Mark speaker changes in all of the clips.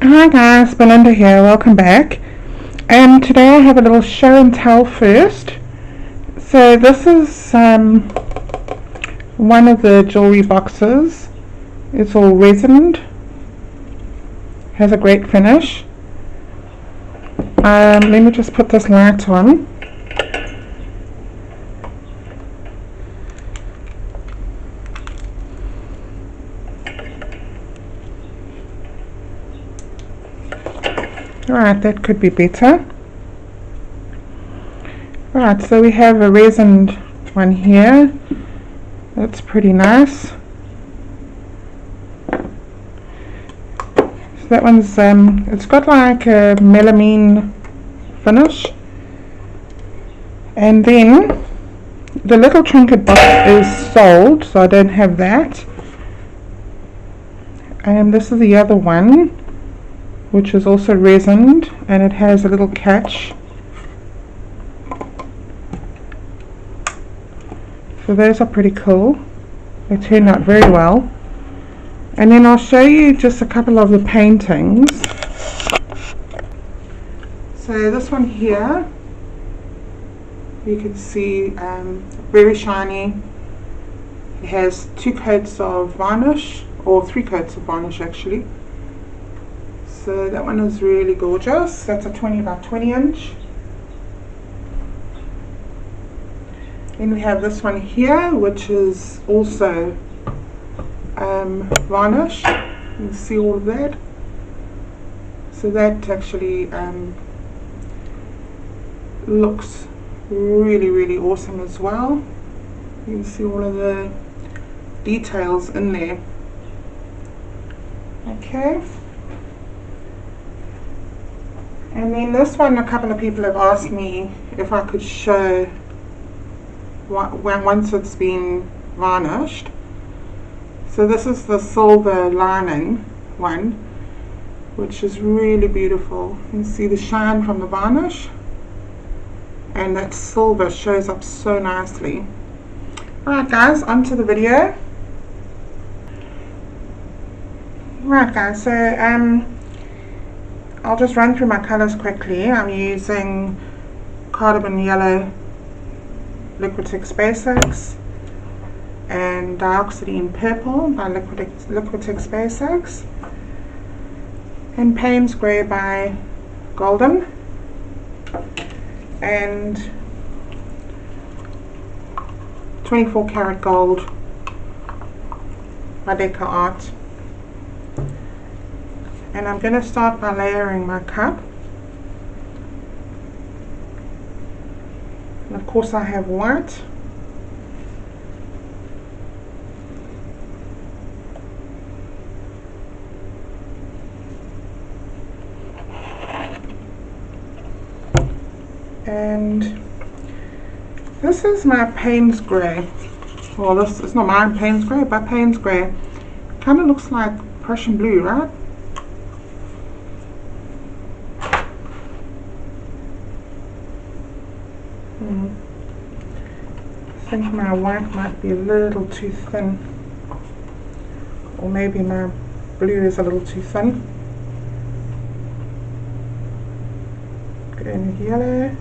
Speaker 1: Hi guys, Belinda here, welcome back. Today I have a little show and tell first. So this is one of the jewelry boxes. It's all resined, has a great finish. Let me just put this light on. Alright, that could be better. Right, so we have a resined one here. That's pretty nice. So that one's it's got like a melamine finish. And then the little trinket box is sold, so I don't have that. And this is the other one, which is also resined, and it has a little catch. So those are pretty cool. They turned out very well. And then I'll show you just a couple of the paintings. So this one here, you can see very shiny. It has 2 coats of varnish, or 3 coats of varnish actually. So that one is really gorgeous. That's a 20 by 20 inch. Then we have this one here, which is also varnish. You can see all of that. So that actually looks really awesome as well. You can see all of the details in there. Okay. And then this one, a couple of people have asked me if I could show once it's been varnished. So this is the silver lining one, which is really beautiful. You can see the shine from the varnish, and that silver shows up so nicely. Alright guys, on to the video. Right guys, so I'll just run through my colours quickly. I'm using cardamom yellow Liquitex Basics and dioxidine purple by Liquitex Basics and Payne's Grey by Golden and 24 karat gold by withbadeart. And I'm going to start by layering my cup. And of course I have white. And this is my Payne's Grey. Well, this is not my Payne's Grey, but Payne's Grey. Kind of looks like Prussian blue, right? I think my white might be a little too thin, or maybe my blue is a little too thin. Go in with yellow.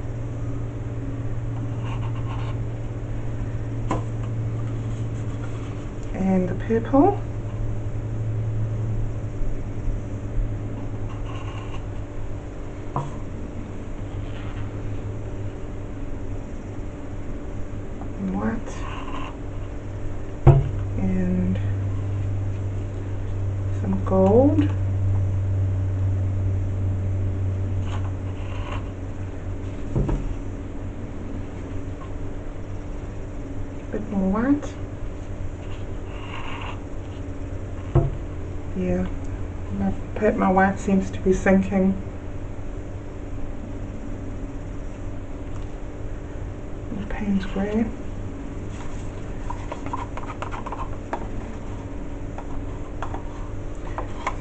Speaker 1: And the purple. White and some gold, a bit more white. Yeah, my white seems to be sinking. Payne's Grey.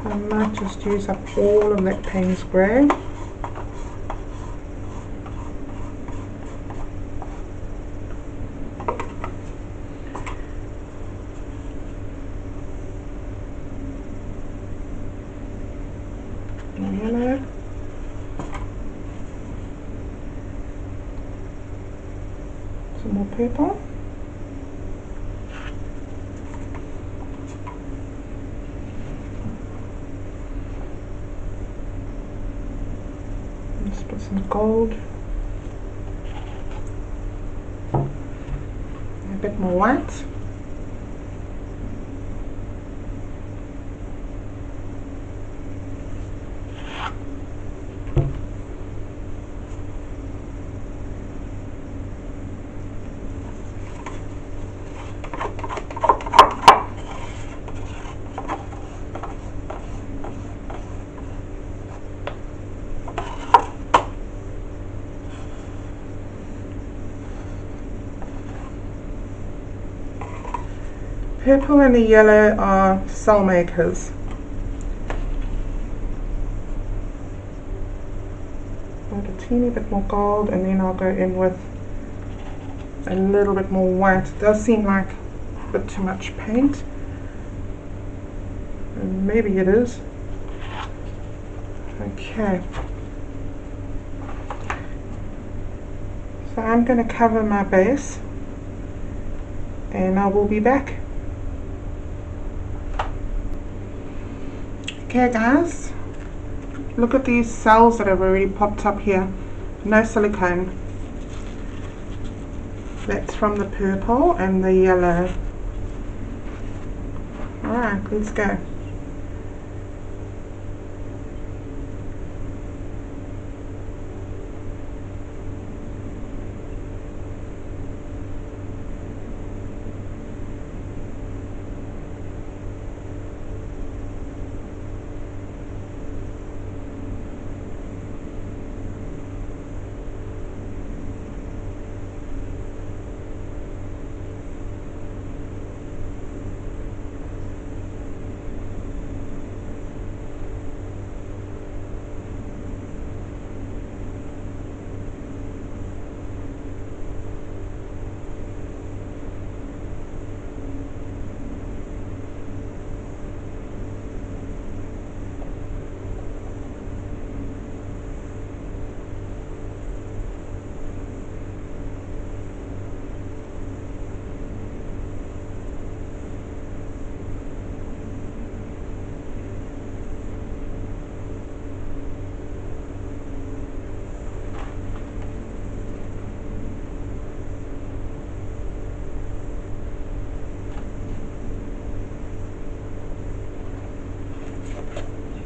Speaker 1: I might just use up all of that Payne's Grey. Some yellow. Some more purple. Let's put some gold. A bit more white. Purple and the yellow are cell makers. Add a teeny bit more gold and then I'll go in with a little bit more white. It does seem like a bit too much paint. And maybe it is. Okay. So I'm going to cover my base and I will be back. Okay guys, look at these cells that have already popped up here. No silicone. That's from the purple and the yellow. Alright, let's go.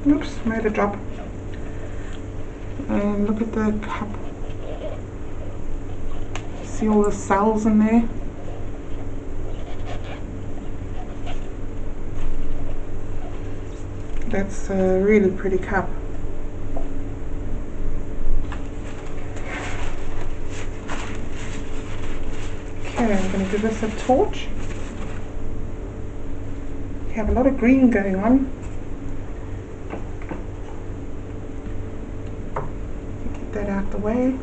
Speaker 1: Oops, made a drop. And look at the cup. See all the cells in there? That's a really pretty cup. Okay, I'm going to give this a torch. We have a lot of green going on. That out the way.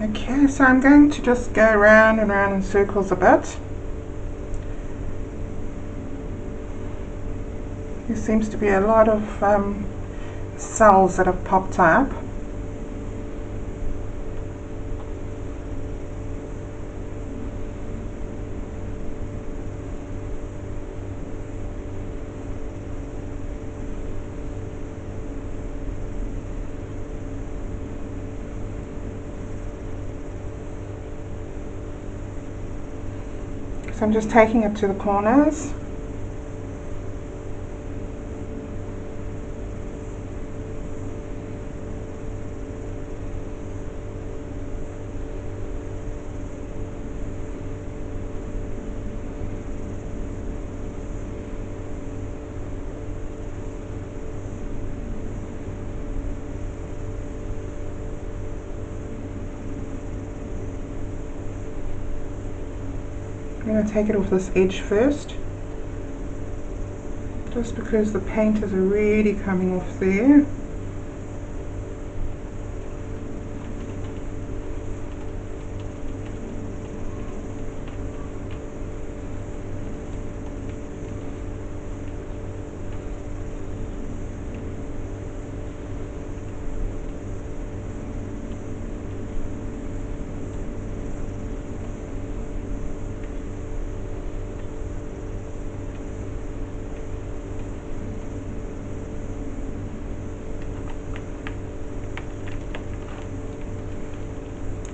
Speaker 1: Okay, so I'm going to just go around and around in circles a bit. There seems to be a lot of cells that have popped up. So I'm just taking it to the corners. I'm going to take it off this edge first, just because the paint is already coming off there.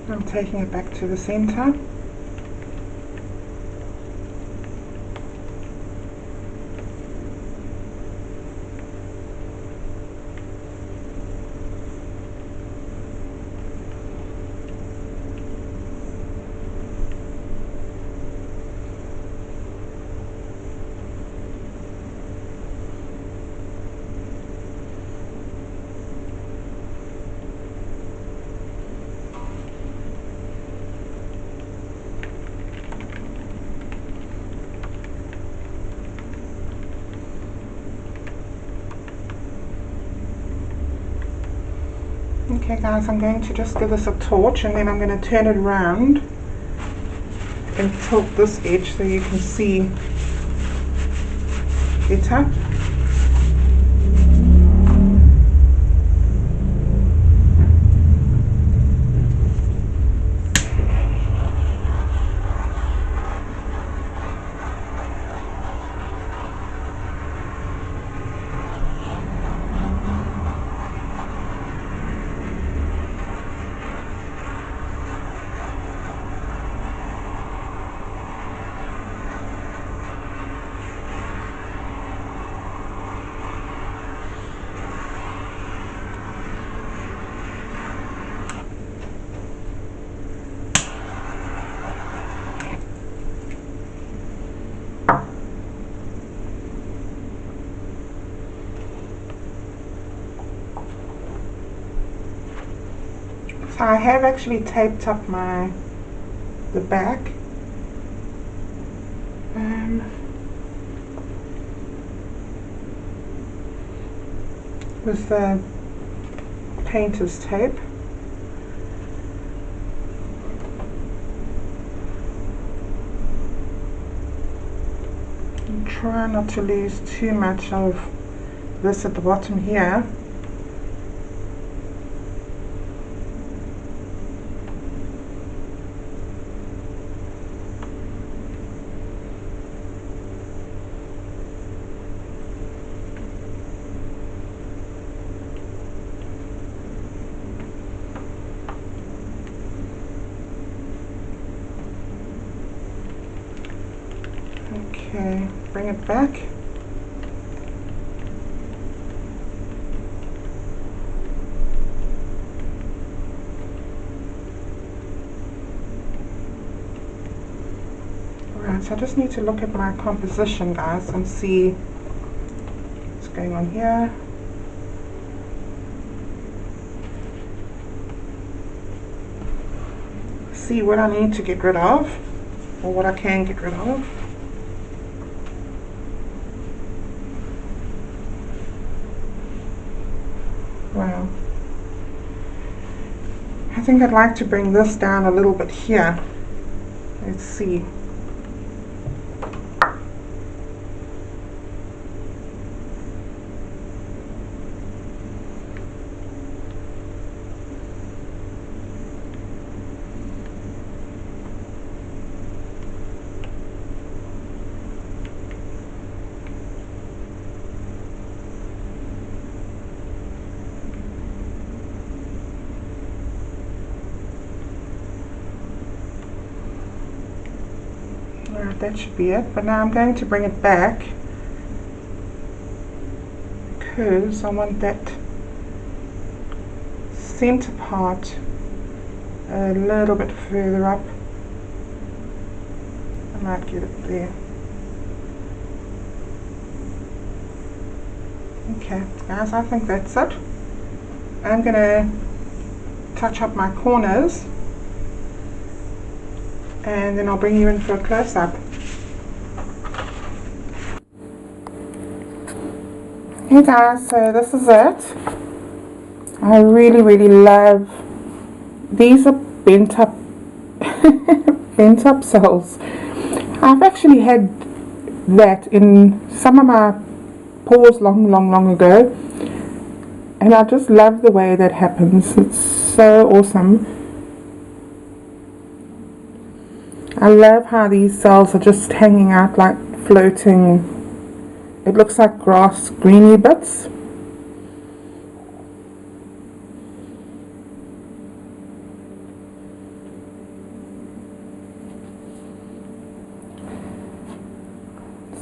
Speaker 1: I'm taking it back to the center. Okay guys, I'm going to just give this a torch and then I'm going to turn it around and tilt this edge so you can see better. So I have actually taped up the back. With the painter's tape. And try not to lose too much of this at the bottom here. Okay, bring it back. Alright, so I just need to look at my composition, guys, and see what's going on here. See what I need to get rid of, or what I can get rid of. Wow. I think I'd like to bring this down a little bit here. Let's see. Alright, that should be it. But now I'm going to bring it back because I want that center part a little bit further up. I might get it there. Okay, guys, I think that's it. I'm going to touch up my corners and then I'll bring you in for a close-up. Hey guys, so this is it. I really love these. Are bent up bent up cells. I've actually had that in some of my pours long ago, and I just love the way that happens. It's so awesome. I love how these cells are just hanging out like floating. It looks like grass, greeny bits.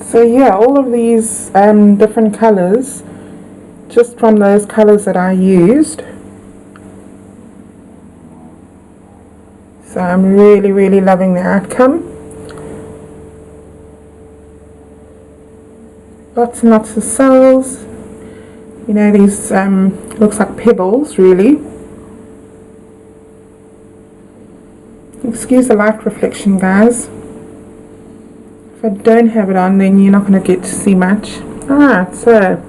Speaker 1: So yeah, all of these different colors, just from those colors that I used. So I'm really loving the outcome. Lots and lots of cells. You know, these looks like pebbles really. Excuse the light reflection, guys. If I don't have it on, then you're not going to get to see much. Alright, so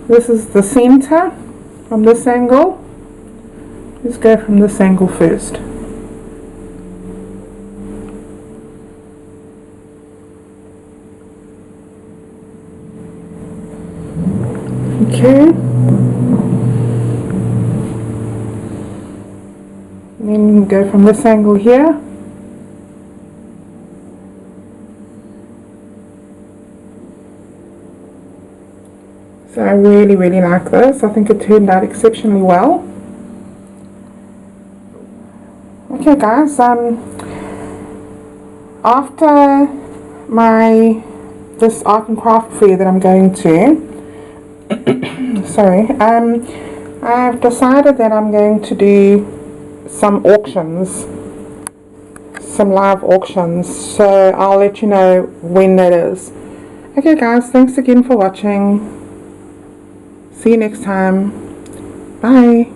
Speaker 1: this is the center from this angle. Let's go from this angle first. Okay. Then go from this angle here. So I really like this. I think it turned out exceptionally well. Okay guys, after this art and craft fair that I'm going to, sorry, I've decided that I'm going to do some auctions, some live auctions, so I'll let you know when that is. Okay guys, thanks again for watching. See you next time. Bye.